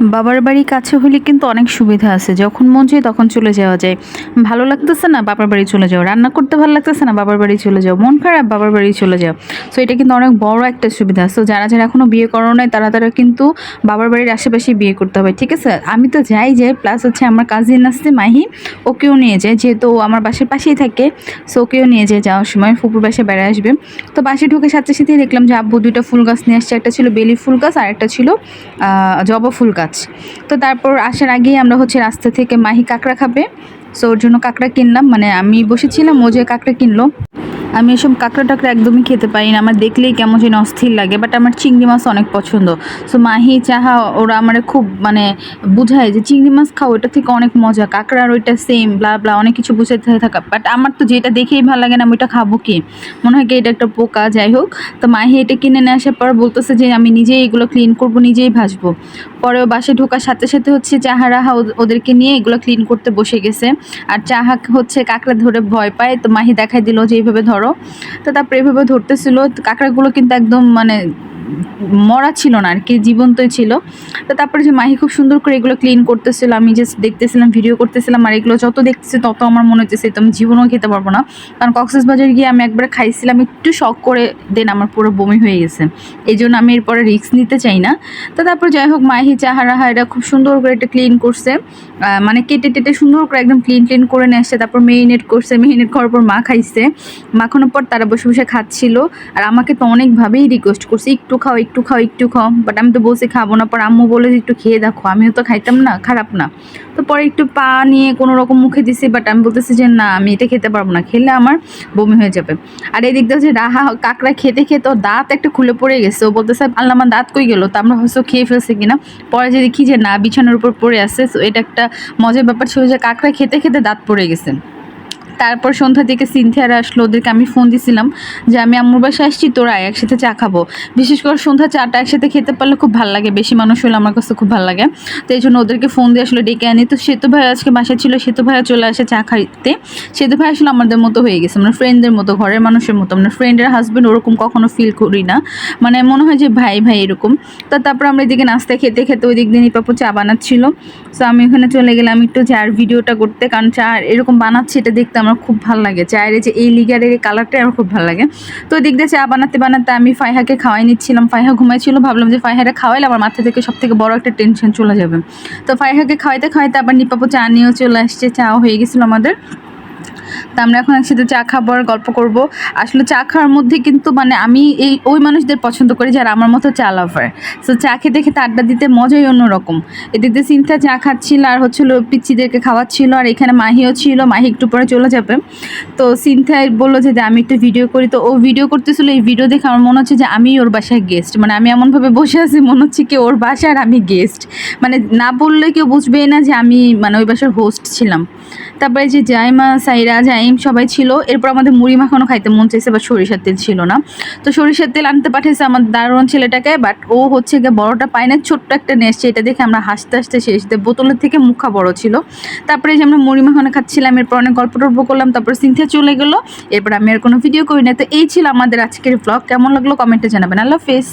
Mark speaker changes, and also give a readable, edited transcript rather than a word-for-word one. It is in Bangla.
Speaker 1: বাবার বাড়ি কাছে হলে কিন্তু অনেক সুবিধা আছে, যখন মন চায় তখন চলে যাওয়া যায়। ভালো লাগতেছে না, বাবার বাড়ি চলে যাও। রান্না করতে ভালো লাগতেছে না, বাবার বাড়ি চলে যাও। মন খারাপ, বাবার বাড়ি চলে যাও। সো এটা কিন্তু অনেক বড় একটা সুবিধা। সো যারা যারা এখনও বিয়ে করো নাই তারা কিন্তু বাবার বাড়ির আশেপাশে বিয়ে করতে হবে, ঠিক আছে? আমি তো যাই প্লাস হচ্ছে আমার কাজিন আসছে মাহি, ওকেও নিয়ে যায়, যেহেতু ও আমার বাসার পাশেই থাকে। সো ওকেও নিয়ে যায় যাওয়ার সময়, ফুপুর বাসায় বেড়ায় আসবে। তো বাসে ঢুকে সাথে সাথেই দেখলাম যে আব্বু দুইটা ফুল গাছ নিয়ে আসছে। একটা ছিল বেলি ফুল গাছ আর একটা ছিল জবা ফুল গাছ। তো তারপর আসার আগেই আমরা হচ্ছে রাস্তা থেকে মাহি কাঁকড়া খাবে, সো ওর জন্য কাঁকড়া কিনলাম। মানে আমি বসেছিলাম, ও যে কাঁকড়া কিনলো। আমি এসব কাঁকড়া টাকড়া একদমই খেতে পারি না, আমার দেখলেই কেমন যেন অস্থির লাগে। বাট আমার চিংড়ি মাছ অনেক পছন্দ। সো মাহি চাহা ওরা আমার খুব মানে বুঝায় যে চিংড়ি মাছ খাও, ওটা থেকে অনেক মজা, কাঁকড়ার ওইটা সেম ব্লা ব্লা অনেক কিছু বুঝাতে থাকা। বাট আমার তো যেটা দেখেই ভালো লাগে না, আমি ওইটা খাবো কি, মনে হয় কি এটা একটা পোকা। যাই হোক, তো মাহি এটা কিনে নিয়ে আসার পর বলতেছে যে আমি নিজেই এগুলো ক্লিন করব, নিজেই ভাজবো। পরেও বাসে ঢোকার সাথে সাথে হচ্ছে চাহা রাহা ওদেরকে নিয়ে এগুলো ক্লিন করতে বসে গেছে। আর চাহা হচ্ছে কাঁকড়া ধরে ভয় পায়, তো মাহি দেখাই দিল যে এইভাবে ধরো। তো তারপরে এভাবে ধরতেছিল। কাঁকড়াগুলো কিন্তু একদম মানে মরা ছিল না আর কি, জীবন্তই ছিল। তো তারপরে যে মাহি খুব সুন্দর করে এগুলো ক্লিন করতেছিল, আমি জাস্ট দেখতেছিলাম, ভিডিও করতেছিলাম। আর এগুলো যত দেখতেছি তত আমার মনে হচ্ছে তো আমি জীবনেও খেতে পারবো না। কারণ কক্সবাজার গিয়ে আমি একবার খাইছিলাম, একটু শখ করে দেন আমার পুরো বমি হয়ে গেছে। এই জন্য আমি এরপরে রিস্ক নিতে চাই না। তো তারপর যাই হোক, মাহি চাহারাহা এটা খুব সুন্দর করে এটা ক্লিন করছে, মানে কেটে টেটে সুন্দর করে একদম ক্লিন করে নিয়ে আসছে। তারপর মেরিনেট করছে, মেরিনেট করার পর মা খাইছে। মাখানোর পর তারা বসে বসে খাচ্ছিল। আর আমাকে তো অনেকভাবেই রিকোয়েস্ট করছে, একটু খাও একটু খাও একটু খাও। বাট আমি তো বলছি খাবো না। পর আম্মু বলে যে একটু খেয়ে দেখো, আমিও তো খাইতাম না, খারাপ না। তো পরে একটু পা নিয়ে কোনো রকম মুখে দিছি, বাট আমি বলতেছি যে না, আমি এটা খেতে পারবো না, খেলে আমার বমি হয়ে যাবে। আর এই দিক দিয়ে যে রাহা কাঁকড়া খেতে খেতে ওর দাঁত একটা খুলে পড়ে গেছে। ও বলতেছে আল্লাহ আমার দাঁত কই গেলো, তো আমরা হয়তো খেয়ে ফেলছি কিনা। পরে যে দেখি যে না, বিছানার উপর পড়ে আছে। তো এটা একটা মজার ব্যাপার ছিল যে কাঁকড়া খেতে খেতে দাঁত পড়ে গেছে। তারপর সন্ধ্যা থেকে সিনথিয়ারা আসলো, ওদেরকে আমি ফোন দিছিলাম যে আমি আম্মুর বাসায় আসছি, তোরা একসাথে চা খাবো। বিশেষ করে সন্ধ্যা চাটা একসাথে খেতে পারলে খুব ভালো লাগে, বেশি মানুষ হলে আমার কাছে খুব ভালো লাগে। তো এই জন্য ওদেরকে ফোন দিয়ে আসলে ডেকে আনি। তো সেতু ভাই আজকে বাসায় ছিল, সেতু ভাইয়া চলে আসে চা খাইতে। সেতু ভাই আসলে আমাদের মতো হয়ে গেছে, মানে ফ্রেন্ডদের মতো, ঘরের মানুষের মতো। মানে ফ্রেন্ডের হাজব্যান্ড ওরকম কখনো ফিল করি না, মানে মনে হয় যে ভাই ভাই এরকম। তো তারপর আমরা এদিকে নাস্তা খেতে খেতে ওই দিক দিয়ে নিপাপু চা বানাচ্ছিল। সো আমি ওখানে চলে গেলাম একটু চার ভিডিওটা করতে, কারণ চা এরকম বানাচ্ছে এটা দেখতে আমার খুব ভালো লাগে। চায়ের যে এই লিগারের এই কালারটাই আমার খুব ভালো লাগে। তো ওই দিক দিয়ে চা বানাতে বানাতে আমি ফাইহাকে খাওয়াই নিচ্ছিলাম। ফাইহা ঘুমাইছিল, ভাবলাম যে ফাইহাটা খাওয়াইলে আমার মাথা থেকে সব থেকে বড় একটা টেনশন চলে যাবে। তো ফাইহাকে খাওয়াইতে খাওয়াইতে আবার নিপাপু চা নিয়েও চলে আসছে, চাও হয়ে গেছিলো আমাদের। তো আমরা এখন একসাথে চা খাবো আর গল্প করব। আসলে চা খাওয়ার মধ্যে কিন্তু মানে আমি ওই মানুষদের পছন্দ করি যারা আমার মতো চা লাভার। সো চা খেতে খেতে আড্ডা দিতে মজাই অন্যরকম। এদিকে সিনথিয়া চা খাচ্ছিল আর হচ্ছিল পিচ্চিদেরকে খাওয়াচ্ছিল, আর এখানে মাহিও ছিল। মাহি একটু পরে চলে যাবে। তো সিনথিয়া বললো যে আমি একটু ভিডিও করি। তো ও ভিডিও করতেছিল, এই ভিডিও দেখে আমার মনে হচ্ছে যে আমি ওর বাসায় গেস্ট। মানে আমি এমনভাবে বসে আছি, মনে হচ্ছে কি ওর বাসায় আর আমি গেস্ট। মানে না বললে কেউ বুঝবেই না যে আমি মানে ওই বাসার হোস্ট ছিলাম। তারপরে যে জাইমা সাইরা জাইম সবাই ছিল। এরপর আমাদের মুড়ি মাখানো খাইতে মন চাইছে, বা সরিষার তেল ছিল না। তো সরিষার তেল আনতে পাঠিয়েছে আমার দারোয়ান ছেলেটাকে, বাট ও হচ্ছে গিয়ে বড়টা পায় না, ছোট্ট একটা নিয়ে এসছে। এটা দেখে আমরা হাসতে হাসতে শেষ, বোতলের থেকে মুখা বড় ছিল। তারপরে যে আমরা মুড়ি মাখানো খাচ্ছিলাম, এরপর অনেক গল্প টল্প করলাম। তারপর সিনথিয়া চলে গেলো। এরপর আমি আর কোনো ভিডিও করি না। তো এই ছিল আমাদের আজকের ব্লগ। কেমন লাগলো কমেন্টে জানাবেন। আল্লাহ হাফেজ।